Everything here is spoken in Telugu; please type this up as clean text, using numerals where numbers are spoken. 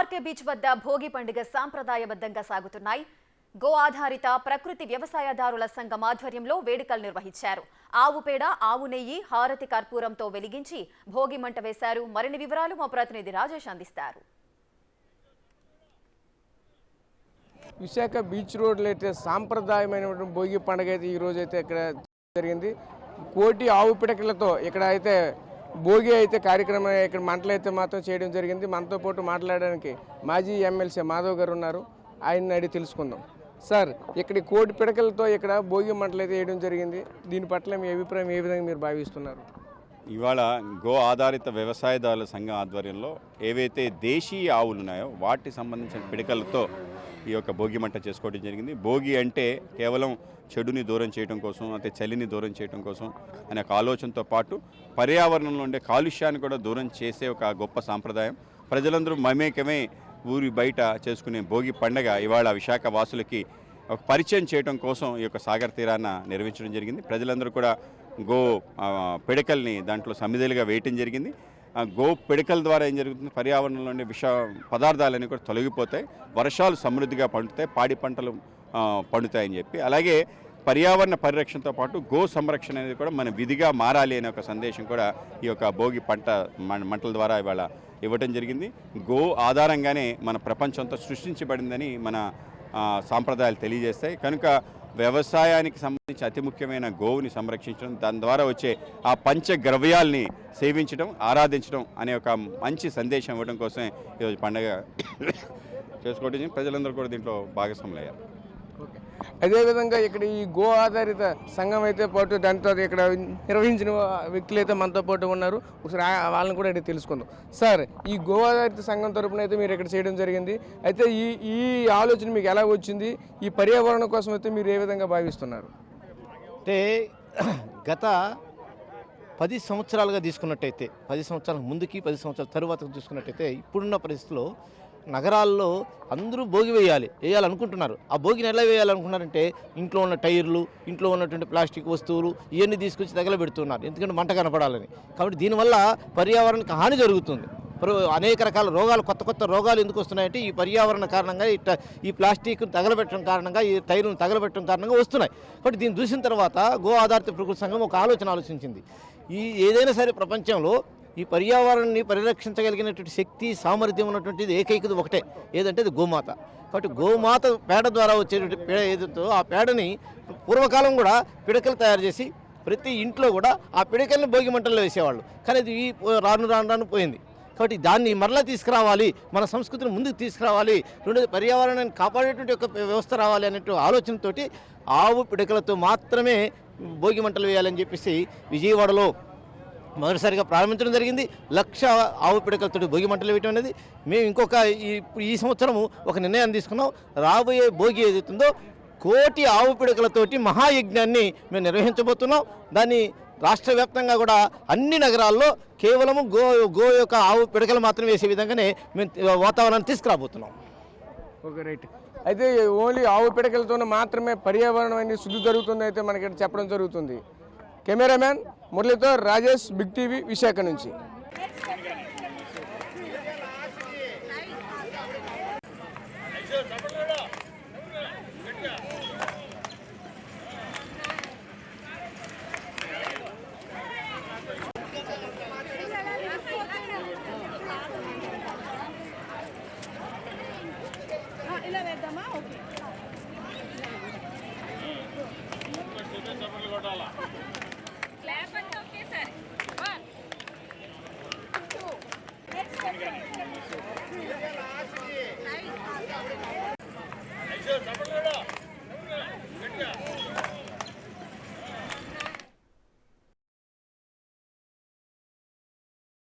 ఆర్కే బీచ్ వద్ద భోగి పండుగ సాంప్రదాయబద్ధంగా సాగుతున్నాయి. గో ఆధారిత ప్రకృతి వ్యవసాయదారుల సంఘం ఆధ్వర్యంలో వేడుకలు నిర్వహించారు. ఆవు పేడ, ఆవు నెయ్యి, హారతి కర్పూరంతో వెలిగించి భోగి మంట వేశారు. మరిన్ని వివరాలు మా ప్రతినిధి రాజేష్ అందిస్తారు. విశాఖ బీచ్ రోడ్లో అయితే సాంప్రదాయమైనటువంటి భోగి పండుగ అయితే ఈరోజు అయితే ఇక్కడ జరిగింది. కోటి ఆవు పిడకలతో ఇక్కడ అయితే భోగి అయితే కార్యక్రమం ఇక్కడ మంటలు అయితే మాత్రం చేయడం జరిగింది. మనతో పాటు మాట్లాడడానికి మాజీ ఎమ్మెల్సీ మాధవ్ గారు ఉన్నారు. ఆయన్ని అడిగి తెలుసుకుందాం. సార్, ఇక్కడ కోటి పిడకలతో ఇక్కడ భోగి మంటలు అయితే వేయడం జరిగింది. దీని పట్ల మీ అభిప్రాయం ఏ విధంగా మీరు భావిస్తున్నారు? ఇవాళ గో ఆధారిత వ్యవసాయదారుల సంఘం ఆధ్వర్యంలో ఏవైతే దేశీయ ఆవులు ఉన్నాయో వాటికి సంబంధించిన పిడకలతో ఈ యొక్క భోగి మంట చేసుకోవడం జరిగింది. భోగి అంటే కేవలం చెడుని దూరం చేయడం కోసం, అంటే చలిని దూరం చేయడం కోసం అనే ఒక ఆలోచనతో పాటు పర్యావరణంలో ఉండే కాలుష్యాన్ని కూడా దూరం చేసే ఒక గొప్ప సాంప్రదాయం. ప్రజలందరూ మమేకమై ఊరి బయట చేసుకునే భోగి పండగ ఇవాళ విశాఖ వాసులకి ఒక పరిచయం చేయడం కోసం ఈ యొక్క సాగర్ తీరాన నిర్వహించడం జరిగింది. ప్రజలందరూ కూడా గో పిడకల్ని దాంట్లో సమిధలుగా వేయటం జరిగింది. గో పిడకల ద్వారా ఏం జరుగుతుంది, పర్యావరణంలో ఉండే విష పదార్థాలన్నీ కూడా తొలగిపోతాయి, వర్షాలు సమృద్ధిగా పండుతాయి, పాడి పంటలు పండుతాయని చెప్పి, అలాగే పర్యావరణ పరిరక్షణతో పాటు గో సంరక్షణ అనేది కూడా మన విధిగా మారాలి అనే ఒక సందేశం కూడా ఈ యొక్క భోగి మంటల ద్వారా ఇవాళ ఇవ్వటం జరిగింది. గో ఆధారంగానే మన ప్రపంచంతో సృష్టించబడిందని మన సాంప్రదాయాలు తెలియజేస్తాయి. కనుక వ్యవసాయానికి సంబంధించి అతి ముఖ్యమైన గోవుని సంరక్షించడం, దాని ద్వారా వచ్చే ఆ పంచద్రవ్యాల్ని సేవించడం, ఆరాధించడం అనే ఒక మంచి సందేశం ఇవ్వడం కోసమే ఈరోజు పండుగ చేసుకోవడం. ప్రజలందరూ కూడా దీంట్లో భాగస్వాములయ్యారు. అదేవిధంగా ఇక్కడ ఈ గో ఆధారిత సంఘం అయితే పాటు దాంతో ఇక్కడ నిర్వహించిన వ్యక్తులు అయితే మనతో పాటు ఉన్నారు. ఒకసారి వాళ్ళని కూడా ఇక్కడ తెలుసుకుందాం. సార్, ఈ గో ఆధారిత సంఘం తరపున అయితే మీరు ఇక్కడ చేయడం జరిగింది. అయితే ఈ ఆలోచన మీకు ఎలా వచ్చింది? ఈ పర్యావరణం కోసం అయితే మీరు ఏ విధంగా భావిస్తున్నారు? అంటే గత 10 సంవత్సరాలుగా తీసుకున్నట్టయితే, 10 సంవత్సరాల ముందుకి 10 సంవత్సరాల తరువాత తీసుకున్నట్టయితే ఇప్పుడున్న పరిస్థితుల్లో నగరాల్లో అందరూ భోగి వేయాలనుకుంటున్నారు. ఆ భోగిని ఎలా వేయాలనుకున్నారంటే ఇంట్లో ఉన్న టైర్లు, ఇంట్లో ఉన్నటువంటి ప్లాస్టిక్ వస్తువులు ఇవన్నీ తీసుకొచ్చి తగలబెడుతున్నారు, ఎందుకంటే మంట కనపడాలని. కాబట్టి దీనివల్ల పర్యావరణానికి హాని జరుగుతుంది. అనేక రకాల రోగాలు, కొత్త రోగాలు ఎందుకు వస్తున్నాయంటే ఈ పర్యావరణ కారణంగా, ఈ ప్లాస్టిక్ తగలబెట్టడం కారణంగా, ఈ టైర్లను తగలబెట్టడం కారణంగా వస్తున్నాయి. కాబట్టి దీన్ని చూసిన తర్వాత గో ఆధారిత ప్రకృతి సంఘం ఒక ఆలోచించింది. ఏదైనా సరే ప్రపంచంలో ఈ పర్యావరణాన్ని పరిరక్షించగలిగినటువంటి శక్తి, సామర్థ్యం ఉన్నటువంటిది ఏకైకది ఒకటే, ఏదంటే అది గోమాత. కాబట్టి గోమాత పేడ ద్వారా వచ్చేటువంటి పేడ ఏదైతే ఆ పేడని పూర్వకాలం కూడా పిడకలు తయారు చేసి ప్రతి ఇంట్లో కూడా ఆ పిడకల్ని భోగి మంటల్లో వేసేవాళ్ళు. కానీ అది రాను పోయింది. కాబట్టి దాన్ని మరలా తీసుకురావాలి, మన సంస్కృతిని ముందుకు తీసుకురావాలి, రెండోది పర్యావరణాన్ని కాపాడేటువంటి ఒక వ్యవస్థ రావాలి అనేటువంటి ఆలోచనతోటి ఆవు పిడకలతో మాత్రమే భోగి మంటలు వేయాలని చెప్పేసి విజయవాడలో మొదటిసారిగా ప్రారంభించడం జరిగింది. 1,00,000 ఆవు పిడకలతో భోగి మంటలు వేయటం అనేది మేము ఈ సంవత్సరము ఒక నిర్ణయం తీసుకున్నాం. రాబోయే భోగి ఏదైతుందో కోటి ఆవు పిడకలతోటి మహాయజ్ఞాన్ని మేము నిర్వహించబోతున్నాం. దాన్ని రాష్ట్ర వ్యాప్తంగా కూడా అన్ని నగరాల్లో కేవలము గో యొక్క ఆవు పిడకలు మాత్రం వేసే విధంగానే మేము వాతావరణాన్ని తీసుకురాబోతున్నాం. Okay, right. అయితే ఓన్లీ ఆవు పిడకలతోనే మాత్రమే పర్యావరణం అనేది శుద్ధి జరుగుతుంది అయితే మనకి చెప్పడం జరుగుతుంది. కెమెరామ్యాన్ మురళితో రాజేష్, బిగ్ టీవీ, విశాఖ నుంచి. ఇలా వేద్దామా? ఓకే. క్లాప్ అంటే ఓకే సార్. 1 2 3